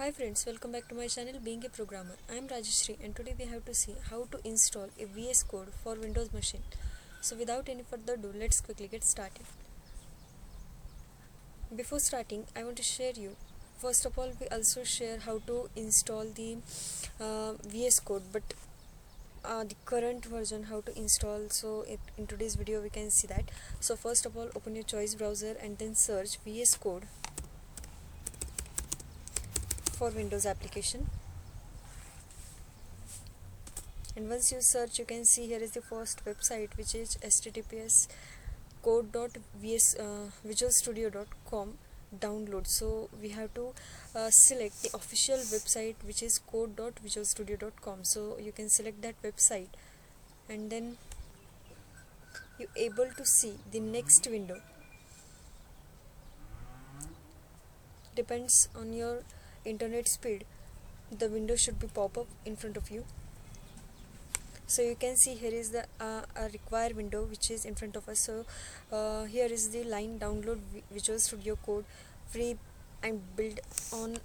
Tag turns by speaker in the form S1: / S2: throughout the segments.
S1: Hi friends, welcome back to my channel Being a Programmer. I am Rajeshri and today we have to see how to install a VS Code for Windows machine. So without any further ado, let's quickly get started. Before starting, I want to share you. First of all, we also share how to install the VS Code, but the current version how to install. So in today's video we can see that. So first of all, open your choice browser and then search VS Code for Windows application. And once you search, you can see here is the first website, which is https code.visualstudio.com download. So we have to select the official website, which is code.visualstudio.com. So you can select that website and then you able to see the next window. Depends on your internet speed, the window should be pop up in front of you. So you can see here is the a require window which is in front of us. So here is the line download Visual Studio Code free and build on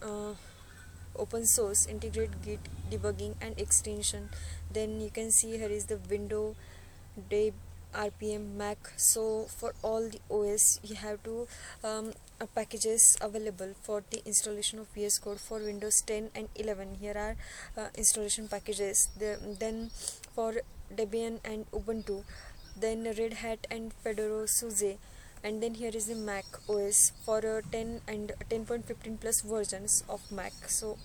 S1: open source, integrate Git debugging and extension. Then you can see here is the window day RPM Mac. So for all the OS you have to packages available for the installation of VS Code for Windows 10 and 11. Here are installation packages. Then for Debian and Ubuntu, then Red Hat and Fedora SUSE, and then here is the Mac OS for 10 and 10.15 plus versions of Mac. So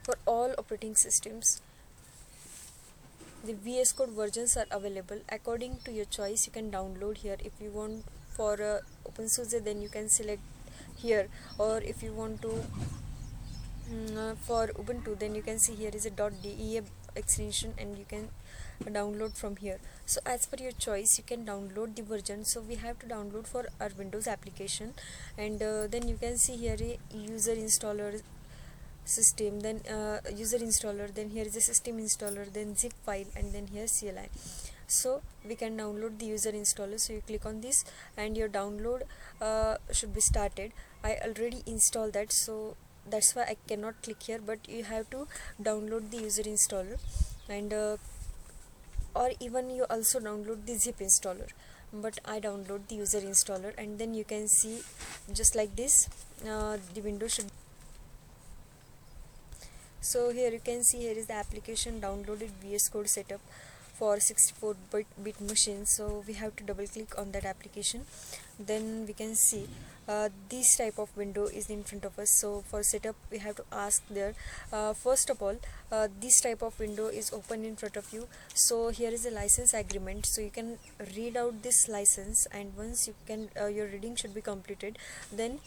S1: for all operating systems, the VS Code versions are available according to your choice. You can download here. If you want for OpenSUSE, then you can select here, or if you want to for Ubuntu, then you can see here is a .deb extension and you can download from here. So as per your choice, you can download the version. So we have to download for our Windows application, and then you can see here a user installer system, then user installer, then here is a system installer, then zip file, and then here CLI. So we can download the user installer. So you click on this and your download should be started. I already installed that, so that's why I cannot click here, but you have to download the user installer, and or even you also download the zip installer, but I download the user installer. And then you can see just like this, the window should. So here you can see here is the application downloaded VS Code setup for 64-bit machine. So we have to double click on that application, then we can see this type of window is in front of us. So for setup we have to ask there, first of all, this type of window is open in front of you. So here is a license agreement, so you can read out this license, and once you can your reading should be completed, then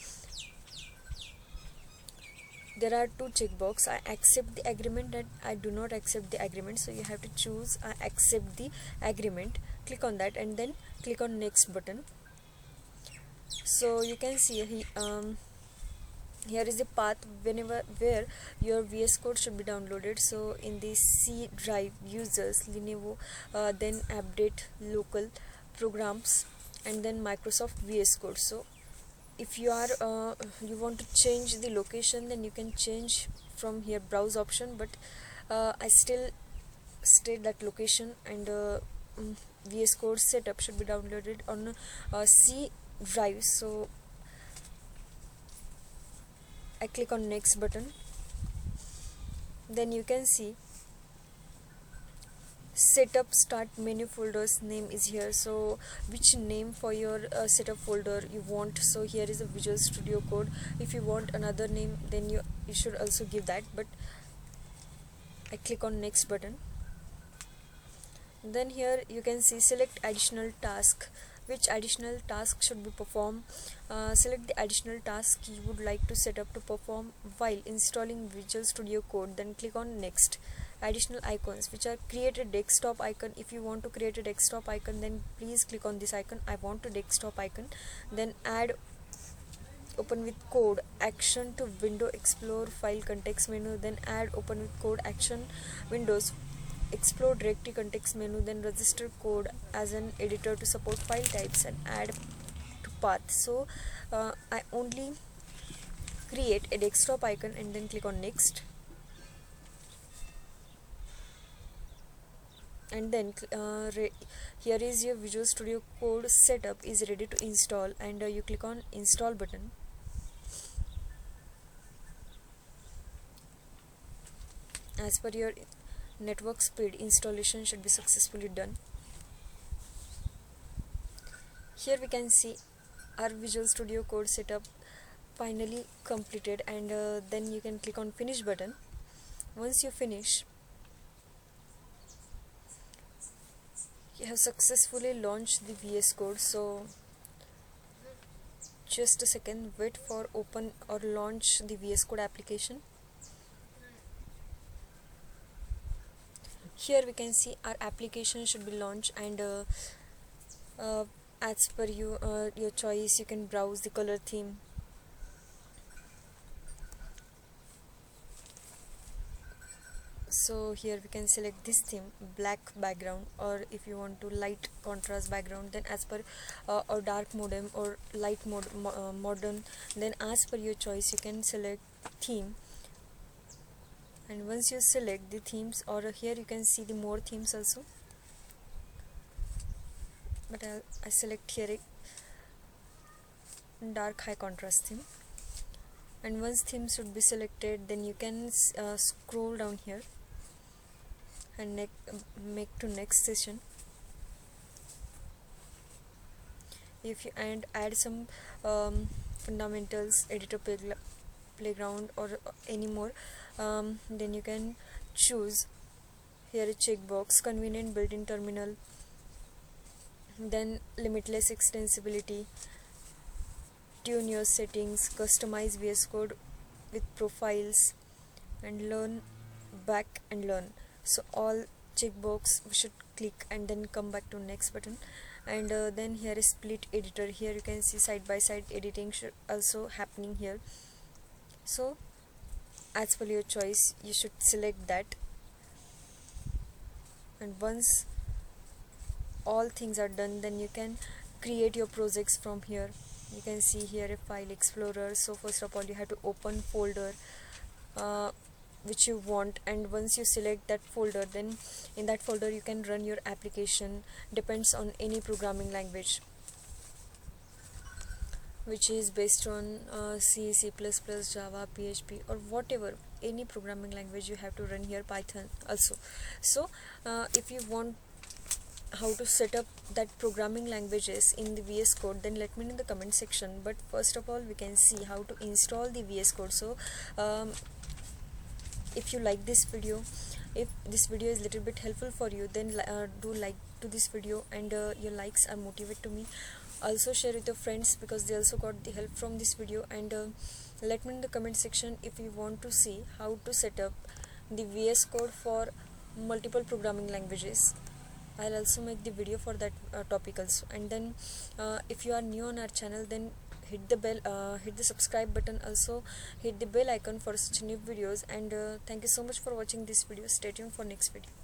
S1: there are two checkbox: I accept the agreement and I do not accept the agreement. So you have to choose I accept the agreement, click on that, and then click on next button. So you can see here is the path where your VS Code should be downloaded. So in the C drive, users, Lenovo, then update, local, programs, and then Microsoft VS Code. So if you are you want to change the location, then you can change from here browse option, but I still state that location, and VS Code setup should be downloaded on C drive. So I click on next button, then you can see setup start menu folders name is here. So which name for your setup folder you want. So here is a Visual Studio Code. If you want another name, then you should also give that, but I click on next button. Then here you can see select additional task, which additional task should be performed. Select the additional task you would like to set up to perform while installing Visual Studio Code, then click on next. Additional icons, which are create a desktop icon. If you want to create a desktop icon, then please click on this icon, I want a desktop icon. Then add open with code action to window explore file context menu, then add open with code action windows explore directory context menu, then register code as an editor to support file types, and add to path. So I only create a desktop icon and then click on next, and then here is your Visual Studio Code setup is ready to install, and you click on install button. As per your network speed, installation should be successfully done. Here we can see our Visual Studio Code setup finally completed, and then you can click on finish button. Once you finish, you have successfully launched the VS Code. So just a second, wait for open or launch the VS Code application. Here we can see our application should be launched, and as per your choice, you can browse the color theme. So here we can select this theme, black background, or if you want to light contrast background, then as per or dark modem or light modern, then as per your choice you can select theme. And once you select the themes, or here you can see the more themes also, but I select here a dark high contrast theme. And once theme should be selected, then you can scroll down here and make to next session. If you add some fundamentals, editor playground, or any more, then you can choose here a checkbox, convenient built-in terminal, then limitless extensibility, tune your settings, customize VS Code with profiles, and learn back and learn. So all checkbox we should click and then come back to next button. And then here is split editor. Here you can see side by side editing should also happening here. So as per your choice, you should select that. And once all things are done, then you can create your projects from here. You can see here a file explorer. So first of all, you have to open folder which you want, and once you select that folder, then in that folder you can run your application. Depends on any programming language, which is based on C, C++, Java, PHP, or whatever, any programming language you have to run here, Python also. So if you want how to set up that programming languages in the VS Code, then let me know in the comment section. But first of all, we can see how to install the VS Code. So if you like this video, if this video is little bit helpful for you, then do like to this video, and your likes are motivate to me. Also share with your friends, because they also got the help from this video. And let me in the comment section if you want to see how to set up the VS Code for multiple programming languages. I'll also make the video for that topic also. And then if you are new on our channel, then hit the bell, hit the subscribe button, also hit the bell icon for such new videos. And thank you so much for watching this video. Stay tuned for next video.